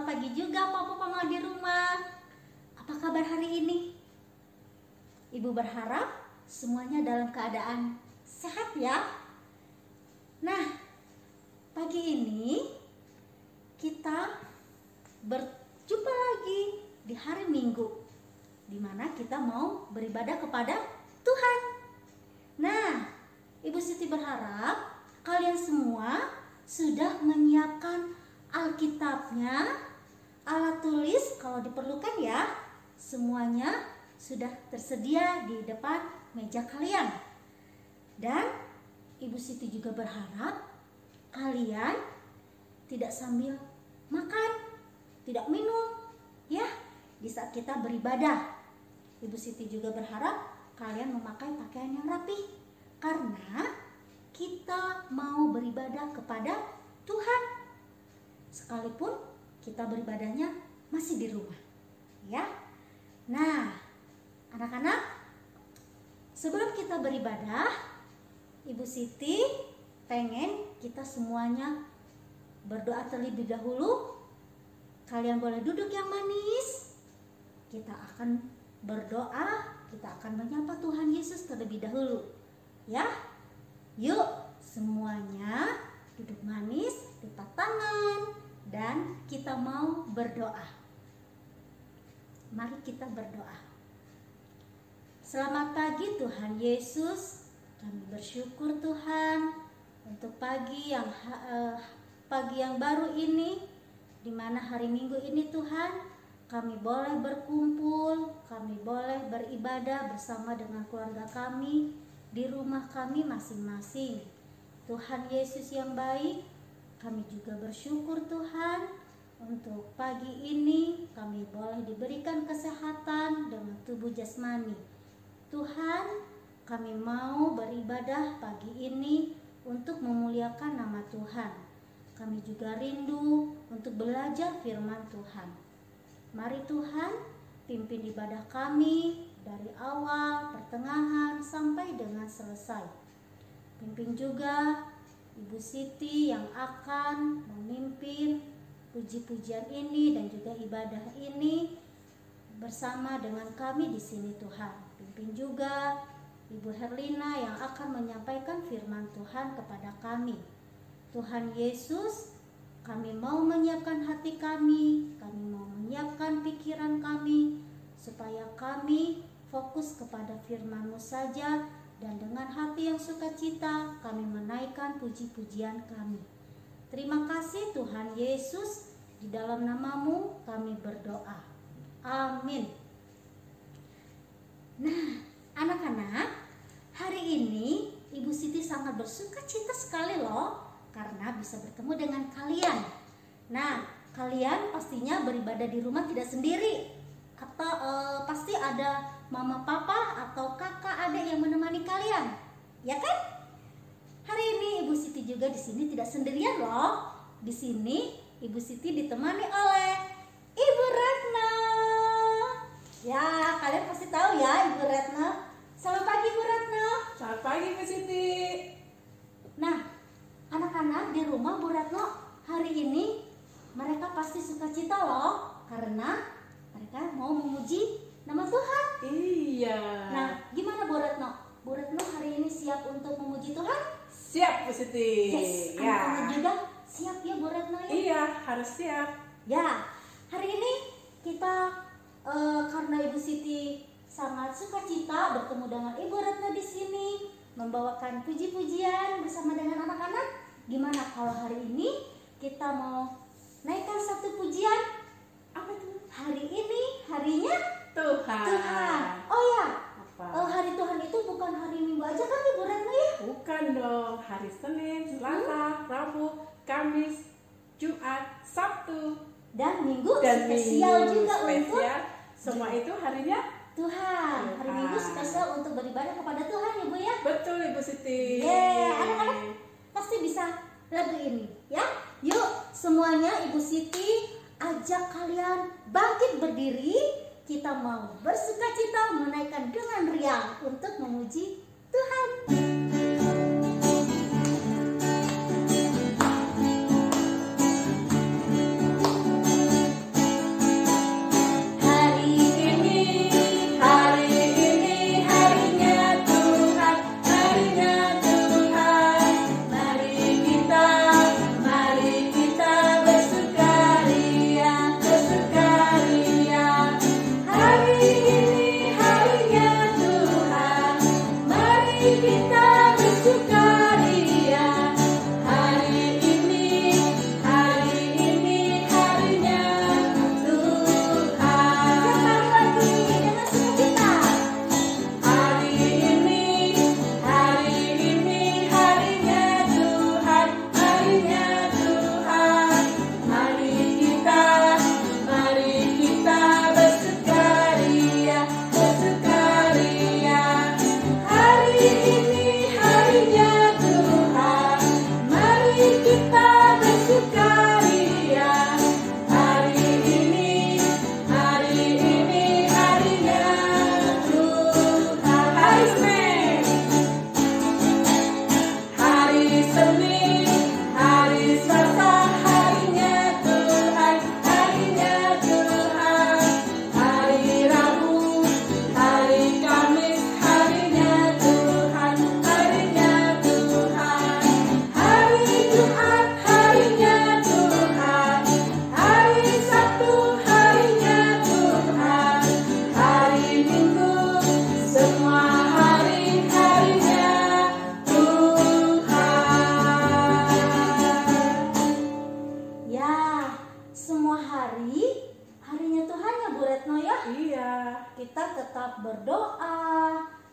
pagi juga Papa di rumah. Apa kabar hari ini? Ibu berharap semuanya dalam keadaan sehat ya. Nah, pagi ini kita berjumpa lagi di hari Minggu, di mana kita mau beribadah kepada Tuhan. Nah, Ibu Siti berharap kalian semua sudah menyiapkan Alkitabnya, alat tulis kalau diperlukan ya. Semuanya sudah tersedia di depan meja kalian. Dan Ibu Siti juga berharap kalian tidak sambil makan, tidak minum ya di saat kita beribadah. Ibu Siti juga berharap kalian memakai pakaian yang rapi, karena kita mau beribadah kepada Tuhan. Sekalipun kita beribadahnya masih di rumah ya. Nah, anak-anak, sebelum kita beribadah, Ibu Siti pengen kita semuanya berdoa terlebih dahulu. Kalian boleh duduk yang manis. Kita akan berdoa, kita akan menyapa Tuhan Yesus terlebih dahulu ya. Yuk semuanya duduk manis, lipat tangan, dan kita mau berdoa. Mari kita berdoa. Selamat pagi Tuhan Yesus. Kami bersyukur Tuhan untuk pagi yang baru ini, di mana hari Minggu ini Tuhan, kami boleh berkumpul, kami boleh beribadah bersama dengan keluarga kami di rumah kami masing-masing. Tuhan Yesus yang baik, kami juga bersyukur Tuhan untuk pagi ini kami boleh diberikan kesehatan dengan tubuh jasmani. Tuhan, kami mau beribadah pagi ini untuk memuliakan nama Tuhan. Kami juga rindu untuk belajar firman Tuhan. Mari Tuhan, pimpin ibadah kami dari awal, pertengahan, sampai dengan selesai. Pimpin juga Ibu Siti yang akan memimpin puji-pujian ini dan juga ibadah ini bersama dengan kami di sini Tuhan. Pimpin juga Ibu Herlina yang akan menyampaikan firman Tuhan kepada kami. Tuhan Yesus, kami mau menyiapkan hati kami mau menyiapkan pikiran kami, supaya kami fokus kepada firman-Mu saja, dan dengan hati yang sukacita kami menaikkan puji-pujian kami. Terima kasih Tuhan Yesus, di dalam nama-Mu kami berdoa. Amin. Nah, anak-anak, hari ini Ibu Siti sangat bersukacita sekali loh, karena bisa bertemu dengan kalian. Nah, kalian pastinya beribadah di rumah tidak sendiri, atau pasti ada mama, papa, atau kakak, adik yang menemani kalian, ya kan? Hari ini Ibu Siti juga di sini tidak sendirian loh. Di sini Ibu Siti ditemani oleh Ibu Retno. Ya, kalian pasti tahu ya Ibu Retno. Selamat pagi Ibu Retno. Selamat pagi Ibu Siti. Nah, anak-anak di rumah Bu Retno hari ini mereka pasti sukacita loh, karena mereka mau memuji nama Tuhan. Iya. Nah, gimana Bu Retno? Bu Retno hari ini siap untuk memuji Tuhan? Siap Bu Siti. Yes, anak-anak juga siap ya Bu Retno ya? Iya, harus siap. Ya, hari ini kita karena Ibu Siti sangat sukacita bertemu dengan Ibu Retno di sini, membawakan puji-pujian bersama dengan anak-anak. Gimana kalau hari ini kita mau naikkan satu pujian? Apa tuh? Hari ini harinya Tuhan. Oh ya, hari Tuhan itu bukan hari Minggu aja kan Ibu Retno ya? Bukan dong, hari Senin, Selasa, Rabu, Kamis, Jumat, Sabtu, dan Minggu dan spesial Minggu juga untuk semua itu harinya Tuhan. Hari Minggu spesial untuk beribadah kepada Tuhan ya Bu ya? Betul Ibu Siti. Anak-anak pasti bisa lagu ini ya. Yuk semuanya Ibu Siti ajak kalian bangkit berdiri. Kita mau bersukacita menaikkan dengan riang untuk memuji Tuhan.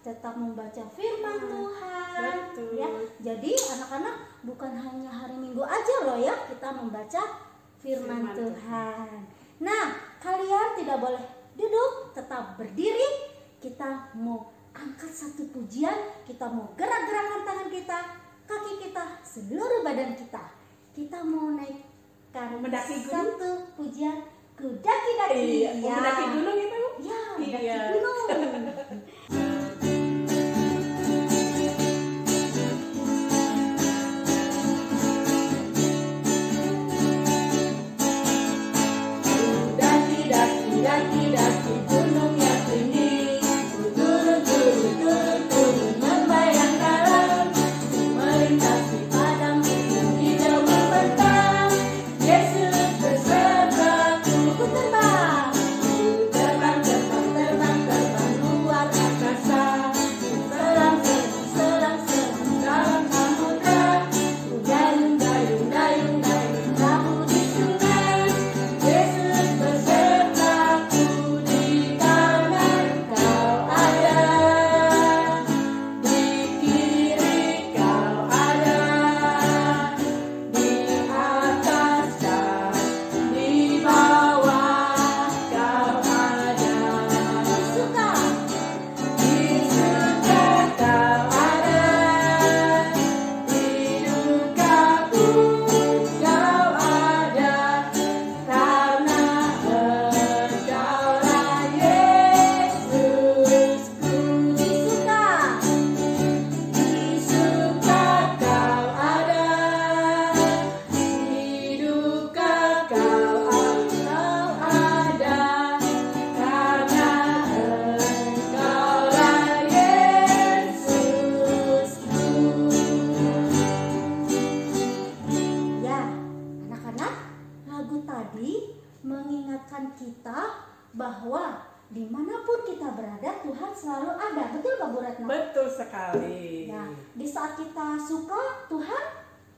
tetap membaca firman Tuhan. Betul. Ya, jadi anak-anak bukan hanya hari Minggu aja loh ya kita membaca firman Tuhan. Nah, kalian tidak boleh duduk, tetap berdiri. Kita mau angkat satu pujian, kita mau gerak-gerakkan tangan kita, kaki kita, seluruh badan kita. Kita mau naikkan Mendaki gunung? satu pujian ku daki-daki. Iya, mendaki gunung itu? Ya, mendaki Iya. gunung. Daki-daki gunung yang tinggi, ku turun membayang dalam, melintasi padang bukit hijau membentang. Yesus besertaku, ku terbang luar angkasa, ku selang dalam samudra, ku dayung perahu di sungai. Yesus besertaku, di kanan kau ada, di kiri kau ada, di atas dan di bawah kau ada. Suka. Di suka kau ada, di duka pun kau ada, karena Engkaulah Yesusku. Di suka kau ada, di duka kau ada, karena Engkaulah Yesusku. Ya, anak-anak, lagu tadi mengingatkan kita bahwa dimanapun kita berada, Tuhan selalu ada. Betul Kak Bu Retno? Betul sekali. Ya, di saat kita suka, Tuhan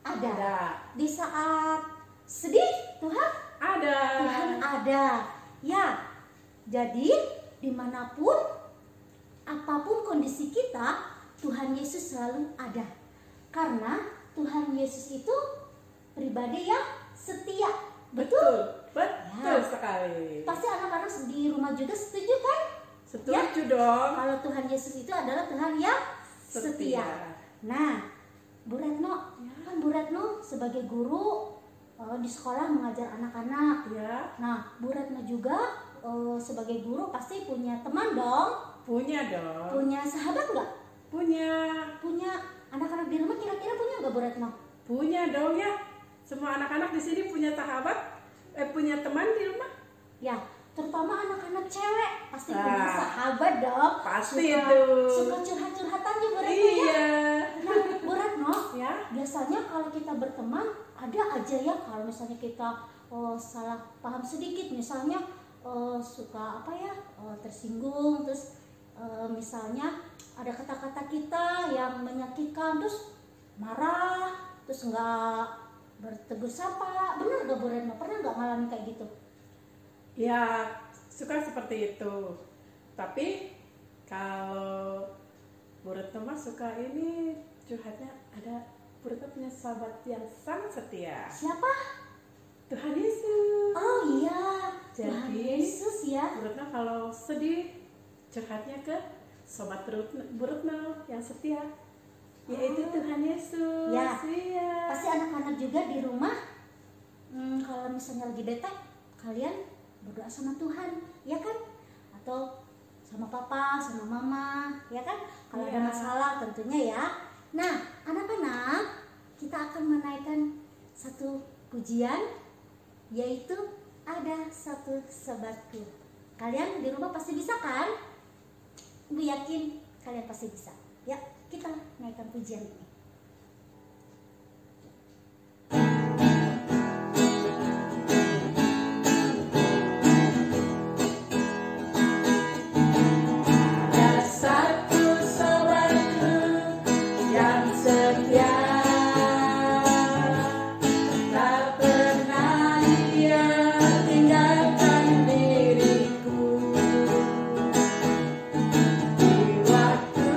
ada. Ada. Di saat sedih, Tuhan Ada. ada. Ya, jadi dimanapun, apapun kondisi kita, Tuhan Yesus selalu ada. Karena Tuhan Yesus itu pribadi yang setia. Betul? Betul Ya. sekali. Pasti anak-anak di rumah juga setuju kan? Setuju dong. Kalau Tuhan Yesus itu adalah Tuhan yang setia. Nah, Bu Retno, kan Bu Retno sebagai guru di sekolah mengajar anak-anak. Ya, Nah, Bu Retno juga sebagai guru pasti punya teman dong, punya dong. punya sahabat nggak? Punya. Punya anak-anak di rumah kira-kira punya nggak Bu Retno? Punya dong ya. Semua anak-anak di sini punya sahabat, punya teman di rumah. Ya, terutama anak-anak cewek pasti Ah, punya sahabat dong. pasti suka, itu. Suka curhat-curhatan juga Bu Retno ya. Iya. Nah, Bu Retno, Ya. biasanya kalau kita berteman ada aja ya kalau misalnya kita salah paham sedikit, misalnya suka apa ya tersinggung, terus misalnya ada kata-kata kita yang menyakitkan, terus marah, terus nggak bertegur sapa. Benar gak Bu Retno? Pernah nggak ngalamin kayak gitu? Ya, suka seperti itu. Tapi kalau Bu Retno mah suka ini curhatnya, ada Bu Retno punya sahabat yang sangat setia. Siapa? Tuhan Yesus. Oh iya, Tuhan Jadi, Yesus ya. Bu Retno kalau sedih curhatnya ke sobat Bu Retno yang setia, yaitu Tuhan Yesus. Ya. Iya. Pasti anak-anak juga di rumah kalau misalnya lagi bete, kalian berdoa sama Tuhan, ya kan? Atau sama papa, sama mama, ya kan? Kalau ada Iya. masalah tentunya ya. Nah, anak-anak, kita akan menaikkan satu pujian, yaitu ada satu sobatku. Kalian di rumah pasti bisa kan? Ibu yakin kalian pasti bisa. Ya, kita naikkan pujian ini. Ada satu sobatku yang setia, tak pernah dia tinggalkan diriku. Di waktu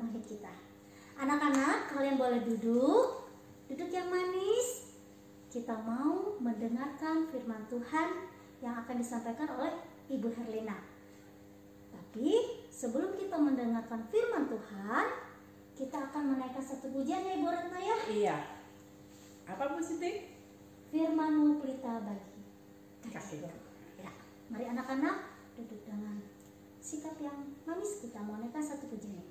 mengambil kita. Anak-anak, kalian boleh duduk yang manis. Kita mau mendengarkan firman Tuhan yang akan disampaikan oleh Ibu Herlina. Tapi sebelum kita mendengarkan firman Tuhan, kita akan menaikkan satu pujian ya Ibu Retno ya. Iya. Apa Bu Siti? Firman-Mu pelita bagi kaki. Ya, mari anak-anak duduk dengan sikap yang manis, kita mau menaikkan satu pujian ini.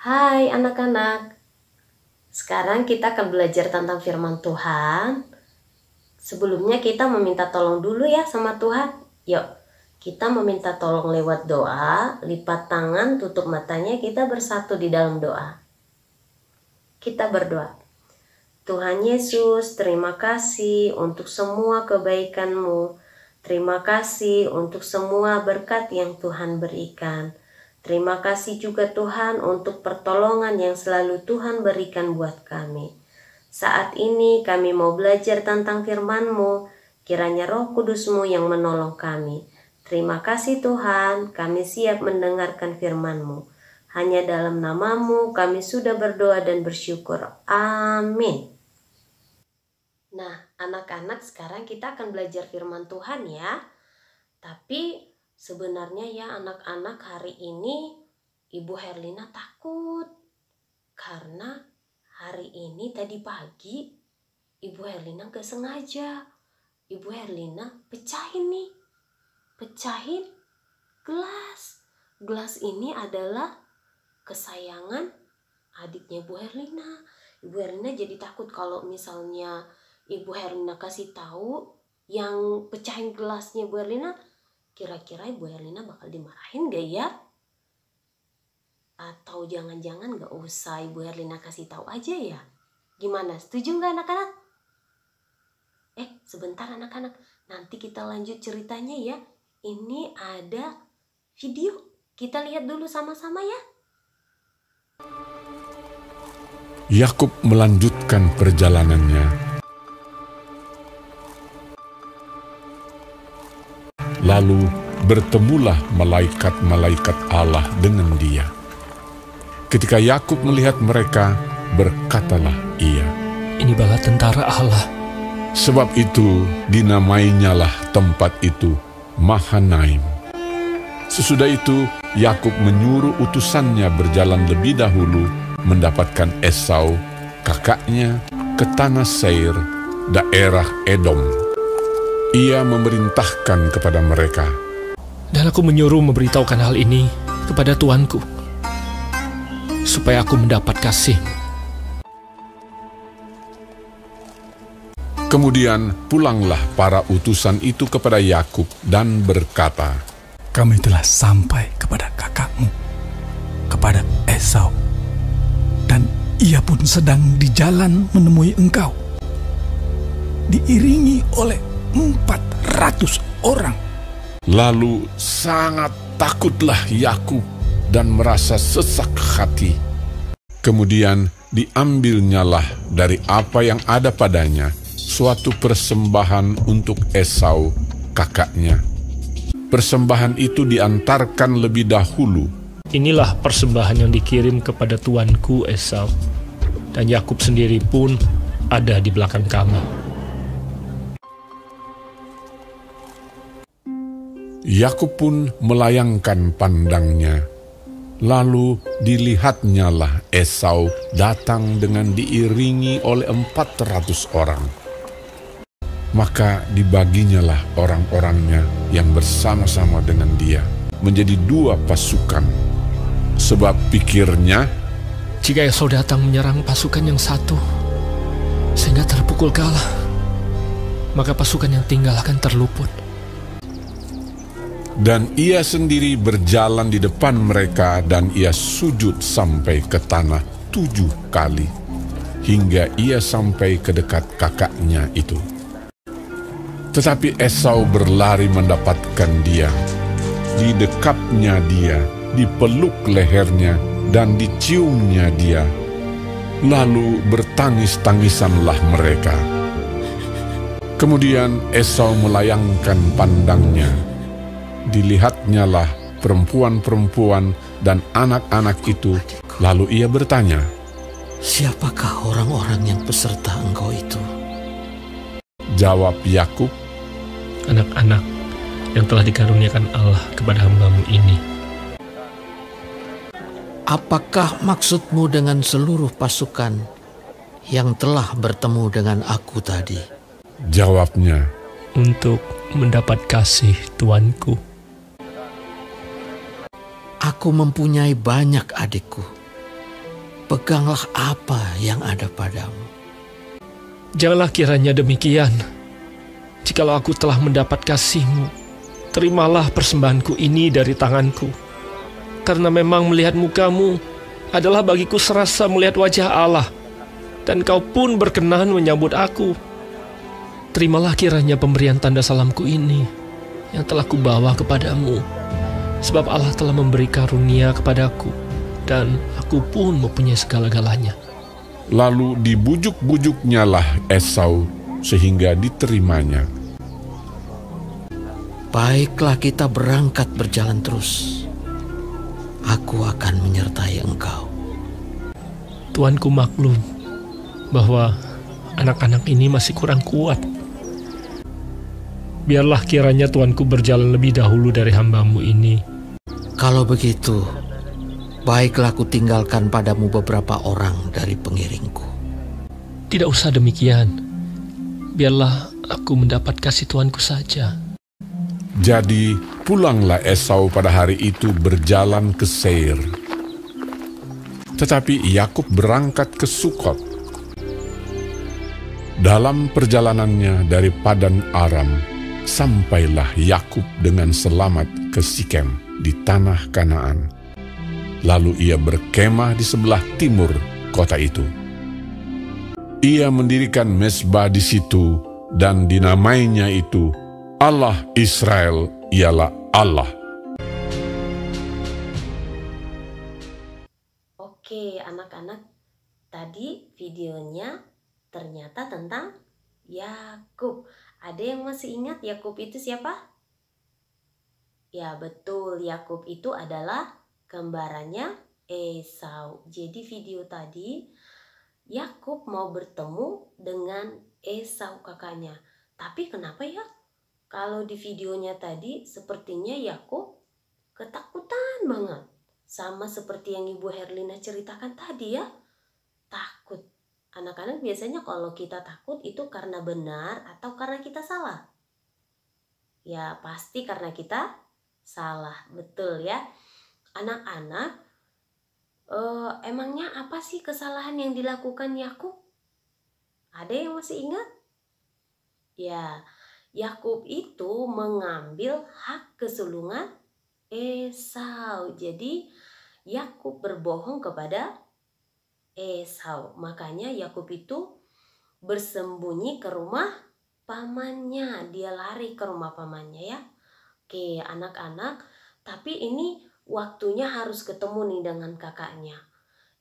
Hai anak-anak, sekarang kita akan belajar tentang firman Tuhan. Sebelumnya kita meminta tolong dulu ya sama Tuhan. Yuk, kita meminta tolong lewat doa, lipat tangan, tutup matanya, kita bersatu di dalam doa. Kita berdoa. Tuhan Yesus, terima kasih untuk semua kebaikan-Mu. Terima kasih untuk semua berkat yang Tuhan berikan. Terima kasih juga Tuhan untuk pertolongan yang selalu Tuhan berikan buat kami. Saat ini kami mau belajar tentang firman-Mu, kiranya Roh Kudus-Mu yang menolong kami. Terima kasih Tuhan, kami siap mendengarkan firman-Mu. Hanya dalam nama-Mu kami sudah berdoa dan bersyukur. Amin. Nah, anak-anak, sekarang kita akan belajar firman Tuhan ya. Tapi sebenarnya ya anak-anak, hari ini Ibu Herlina takut. Karena hari ini tadi pagi Ibu Herlina gak sengaja. Ibu Herlina pecahin gelas. Gelas ini adalah kesayangan adiknya Ibu Herlina. Ibu Herlina jadi takut kalau misalnya Ibu Herlina kasih tahu yang pecahin gelasnya Ibu Herlina, kira-kira Ibu Herlina bakal dimarahin gak ya? Atau jangan-jangan gak usah Ibu Herlina kasih tahu aja ya? Gimana? Setuju gak anak-anak? Sebentar anak-anak, nanti kita lanjut ceritanya ya. Ini ada video, kita lihat dulu sama-sama ya. Yakub melanjutkan perjalanannya. Lalu bertemulah malaikat-malaikat Allah dengan dia. Ketika Yakub melihat mereka, berkatalah ia, "Ini bala tentara Allah." Sebab itu dinamainyalah tempat itu Mahanaim. Sesudah itu Yakub menyuruh utusannya berjalan lebih dahulu mendapatkan Esau, kakaknya, ke tanah Seir, daerah Edom. Ia memerintahkan kepada mereka, "Dan aku menyuruh memberitahukan hal ini kepada tuanku, supaya aku mendapat kasih." Kemudian pulanglah para utusan itu kepada Yakub dan berkata, kami telah sampai kepada kakakmu, kepada Esau, dan ia pun sedang di jalan menemui engkau, diiringi oleh 400 orang. Lalu sangat takutlah Yakub dan merasa sesak hati. Kemudian diambilnyalah dari apa yang ada padanya suatu persembahan untuk Esau, kakaknya. Persembahan itu diantarkan lebih dahulu. Inilah persembahan yang dikirim kepada tuanku Esau, dan Yakub sendiri pun ada di belakang kami. Yakub pun melayangkan pandangnya. Lalu dilihatnyalah Esau datang dengan diiringi oleh 400 orang. Maka dibaginyalah orang-orangnya yang bersama-sama dengan dia menjadi 2 pasukan. Sebab pikirnya, Jika Esau datang menyerang pasukan yang satu, sehingga terpukul kalah, maka pasukan yang tinggal akan terluput. dan ia sendiri berjalan di depan mereka dan ia sujud sampai ke tanah 7 kali, hingga ia sampai ke dekat kakaknya itu. Tetapi Esau berlari mendapatkan dia, didekapnya dia, dipeluk lehernya, dan diciumnya dia. Lalu bertangis-tangisanlah mereka. Kemudian Esau melayangkan pandangnya. Dilihatnyalah perempuan-perempuan dan anak-anak itu. Lalu ia bertanya, "Siapakah orang-orang yang peserta engkau itu?" jawab Yakub, Anak-anak yang telah dikaruniakan Allah kepada hamba-Mu ini. "Apakah maksudmu dengan seluruh pasukan yang telah bertemu dengan aku tadi?" jawabnya. Untuk mendapat kasih tuanku. "Aku mempunyai banyak adikku. Peganglah apa yang ada padamu." Janganlah kiranya demikian. Jikalau aku telah mendapat kasih-Mu, terimalah persembahanku ini dari tanganku. Karena memang melihat muka-Mu adalah bagiku serasa melihat wajah Allah, dan Kau pun berkenan menyambut aku. Terimalah kiranya pemberian tanda salamku ini yang telah kubawa kepadamu, sebab Allah telah memberi karunia kepadaku, dan aku pun mempunyai segala-galanya. Lalu dibujuk-bujuknyalah Esau sehingga diterimanya. "Baiklah, kita berangkat berjalan terus. Aku akan menyertai engkau." Tuanku maklum bahwa anak-anak ini masih kurang kuat. Biarlah kiranya tuanku berjalan lebih dahulu dari hamba-Mu ini. "Kalau begitu, baiklah aku tinggalkan padamu beberapa orang dari pengiringku." Tidak usah demikian. Biarlah aku mendapat kasih tuanku saja. Jadi pulanglah Esau pada hari itu berjalan ke Seir. Tetapi Yakub berangkat ke Sukot. Dalam perjalanannya dari Padan Aram, sampailah Yakub dengan selamat ke Sikem di tanah Kanaan. Lalu ia berkemah di sebelah timur kota itu. Ia mendirikan mezbah di situ dan dinamainya itu Allah Israel ialah Allah. Oke anak-anak, tadi videonya ternyata tentang Yakub. Ada yang masih ingat Yakub itu siapa? Ya betul, Yakub itu adalah kembarannya Esau. Jadi video tadi Yakub mau bertemu dengan Esau kakaknya. Tapi kenapa ya? Kalau di videonya tadi sepertinya Yakub ketakutan banget. Sama seperti yang Ibu Herlina ceritakan tadi ya. Takut. Anak-anak biasanya kalau kita takut itu karena benar atau karena kita salah? Ya pasti karena kita salah. Betul ya. Anak-anak, emangnya apa sih kesalahan yang dilakukan Yakub? Ada yang masih ingat? Ya, Yakub itu mengambil hak kesulungan Esau. Jadi Yakub berbohong kepada Esau. Makanya Yakub itu bersembunyi ke rumah pamannya. Dia lari ke rumah pamannya ya. Oke anak-anak, tapi ini waktunya harus ketemu nih dengan kakaknya.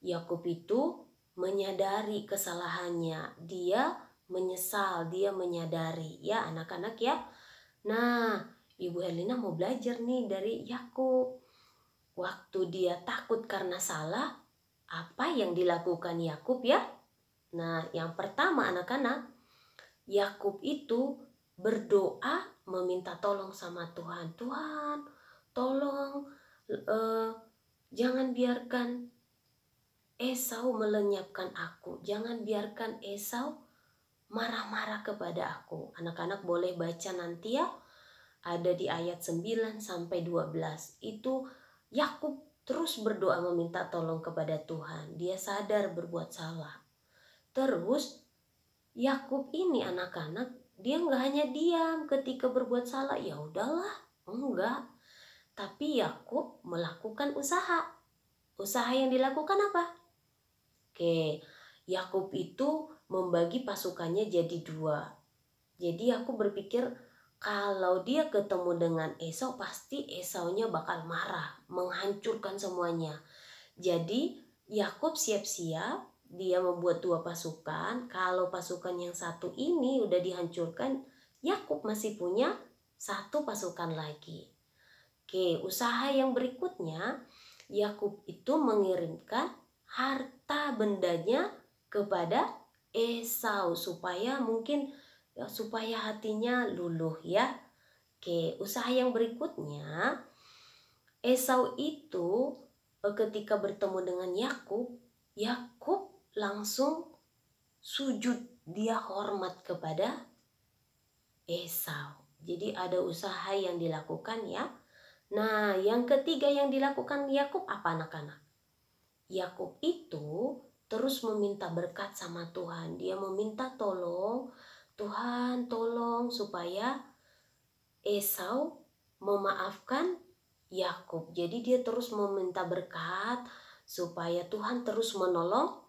Yakub itu menyadari kesalahannya. Dia menyesal, dia menyadari ya anak-anak ya. Nah, Ibu Herlina mau belajar nih dari Yakub. Waktu dia takut karena salah, apa yang dilakukan Yakub ya? Nah, yang pertama anak-anak, Yakub itu berdoa meminta tolong sama Tuhan. Tuhan, tolong jangan biarkan Esau melenyapkan aku. Jangan biarkan Esau marah-marah kepada aku. Anak-anak boleh baca nanti ya. Ada di ayat 9 sampai 12. Itu Yakub terus berdoa meminta tolong kepada Tuhan. Dia sadar berbuat salah. Terus Yakub ini anak-anak, dia nggak hanya diam ketika berbuat salah, ya udahlah, enggak. Tapi Yakub melakukan usaha. Usaha yang dilakukan apa? Oke, Yakub itu membagi pasukannya jadi 2. Jadi Yakub berpikir kalau dia ketemu dengan Esau, pasti Esaunya bakal marah, menghancurkan semuanya. Jadi Yakub siap-siap. Dia membuat 2 pasukan. Kalau pasukan yang satu ini udah dihancurkan, Yakub masih punya 1 pasukan lagi. Oke, usaha yang berikutnya, Yakub itu mengirimkan harta bendanya kepada Esau supaya supaya hatinya luluh ya. Oke, usaha yang berikutnya, Esau itu ketika bertemu dengan Yakub langsung sujud, dia hormat kepada Esau. Jadi ada usaha yang dilakukan ya. Nah, yang ketiga yang dilakukan Yakub apa anak-anak? Yakub itu terus meminta berkat sama Tuhan. Dia meminta tolong, Tuhan tolong supaya Esau memaafkan Yakub. Jadi dia terus meminta berkat supaya Tuhan terus menolong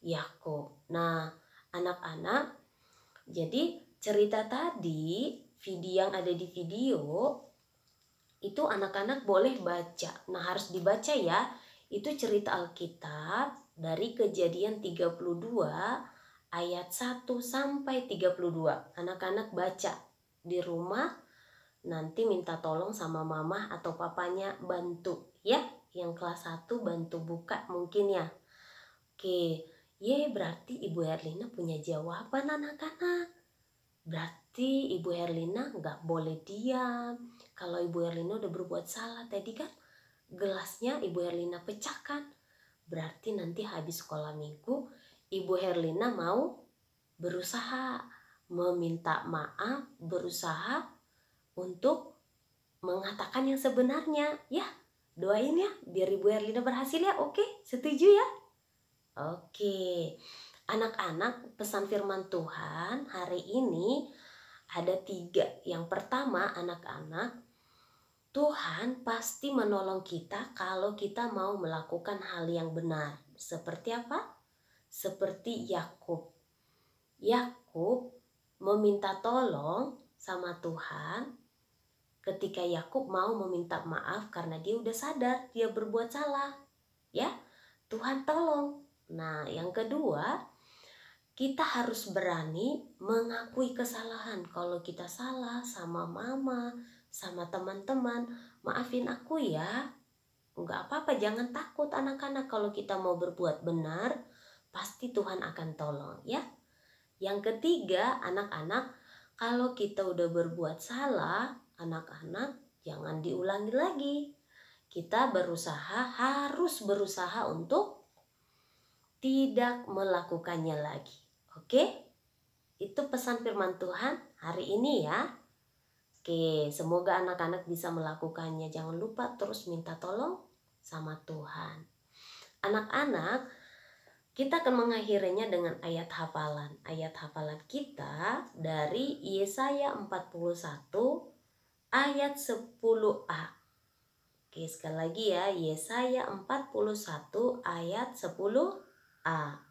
Yakub. Nah, anak-anak, jadi cerita tadi, video yang ada di video itu anak-anak boleh baca. Nah, harus dibaca ya. Itu cerita Alkitab dari Kejadian 32 ayat 1 sampai 32. Anak-anak baca di rumah, nanti minta tolong sama mama atau papanya bantu ya. Yang kelas 1 bantu buka mungkin ya. Oke, berarti Ibu Herlina punya jawaban anak-anak. Berarti Ibu Herlina nggak boleh diam. Kalau Ibu Herlina udah berbuat salah tadi kan, gelasnya Ibu Herlina pecahkan. Berarti nanti habis sekolah minggu, Ibu Herlina mau berusaha meminta maaf, berusaha untuk mengatakan yang sebenarnya. Ya, doain ya biar Ibu Herlina berhasil ya. Oke, setuju ya? Oke, anak-anak, pesan firman Tuhan hari ini ada 3. Yang pertama anak-anak, Tuhan pasti menolong kita kalau kita mau melakukan hal yang benar. Seperti apa? Seperti Yakub. Yakub meminta tolong sama Tuhan ketika Yakub mau meminta maaf karena dia udah sadar dia berbuat salah. Ya, Tuhan tolong. Nah, yang kedua, kita harus berani mengakui kesalahan. Kalau kita salah sama mama, sama teman-teman, maafin aku ya. Enggak apa-apa, jangan takut anak-anak. Kalau kita mau berbuat benar, pasti Tuhan akan tolong ya. Yang ketiga, anak-anak, kalau kita udah berbuat salah, anak-anak jangan diulangi lagi. Kita harus berusaha untuk tidak melakukannya lagi. Oke? Itu pesan firman Tuhan hari ini ya. Oke, semoga anak-anak bisa melakukannya. Jangan lupa terus minta tolong sama Tuhan. Anak-anak, kita akan mengakhirinya dengan ayat hafalan. Ayat hafalan kita dari Yesaya 41 ayat 10a. Oke, sekali lagi ya, Yesaya 41 ayat 10a.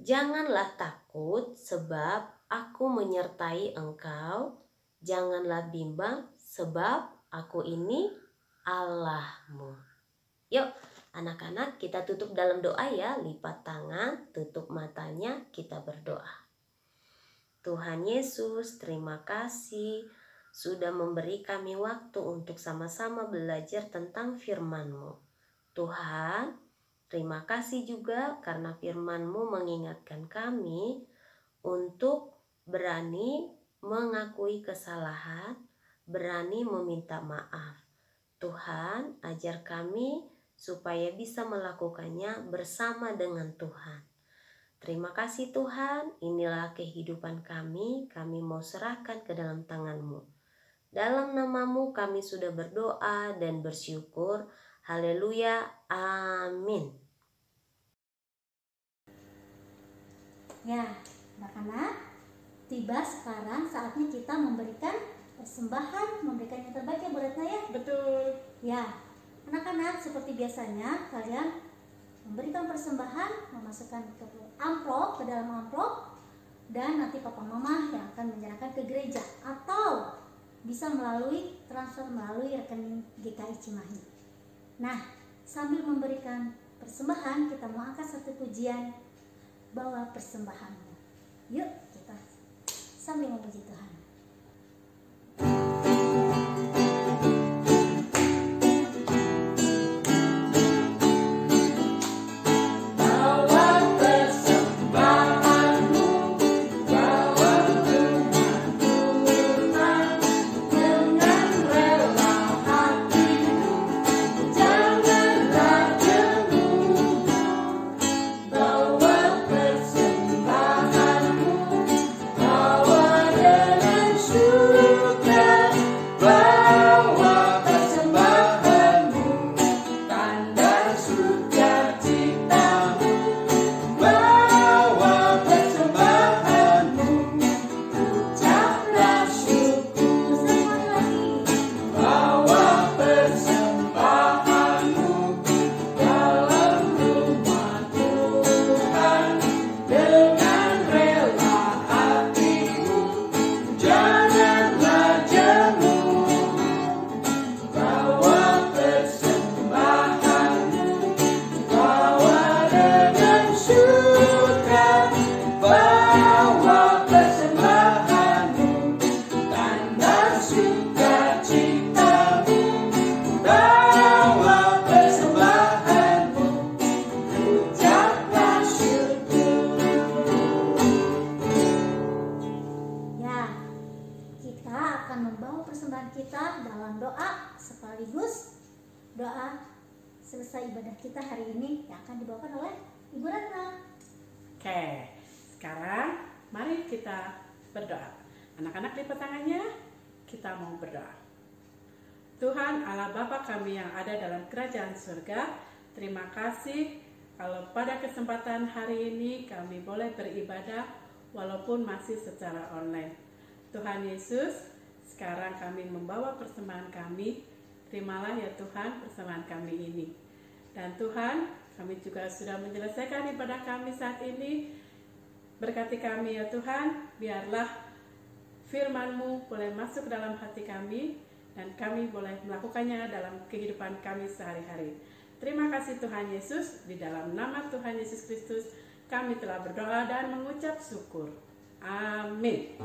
Janganlah takut sebab aku menyertai engkau. Janganlah bimbang sebab aku ini Allahmu. Yuk anak-anak, kita tutup dalam doa ya. Lipat tangan, tutup matanya, kita berdoa. Tuhan Yesus, terima kasih sudah memberi kami waktu untuk sama-sama belajar tentang firman-Mu. Tuhan, terima kasih juga karena firman-Mu mengingatkan kami untuk berani mengakui kesalahan, berani meminta maaf. Tuhan, ajar kami supaya bisa melakukannya bersama dengan Tuhan. Terima kasih Tuhan, inilah kehidupan kami mau serahkan ke dalam tangan-Mu. Dalam nama-Mu kami sudah berdoa dan bersyukur. Haleluya, amin. Ya, anak-anak, tiba sekarang saatnya kita memberikan persembahan, memberikan yang terbaik ya Bu Retna ya? Betul. Ya, anak-anak seperti biasanya kalian memberikan persembahan, memasukkan ke amplop, ke dalam amplop, dan nanti papa mama yang akan menyerahkan ke gereja atau bisa melalui transfer melalui rekening GKI Cimahi. Nah, sambil memberikan persembahan, kita mau angkat satu pujian, bawa persembahanmu. Yuk kita sambil memuji Tuhan. Selesai ibadah kita hari ini yang akan dibawakan oleh Ibu Retna. Oke, sekarang mari kita berdoa. Anak-anak lipat tangannya, kita mau berdoa. Tuhan Allah Bapa kami yang ada dalam kerajaan surga, terima kasih kalau pada kesempatan hari ini kami boleh beribadah walaupun masih secara online. Tuhan Yesus, sekarang kami membawa persembahan kami. Terimalah ya Tuhan persembahan kami ini. Dan Tuhan, kami juga sudah menyelesaikan ibadah kami saat ini. Berkati kami ya Tuhan, biarlah firman-Mu boleh masuk dalam hati kami dan kami boleh melakukannya dalam kehidupan kami sehari-hari. Terima kasih Tuhan Yesus, di dalam nama Tuhan Yesus Kristus kami telah berdoa dan mengucap syukur. Amin.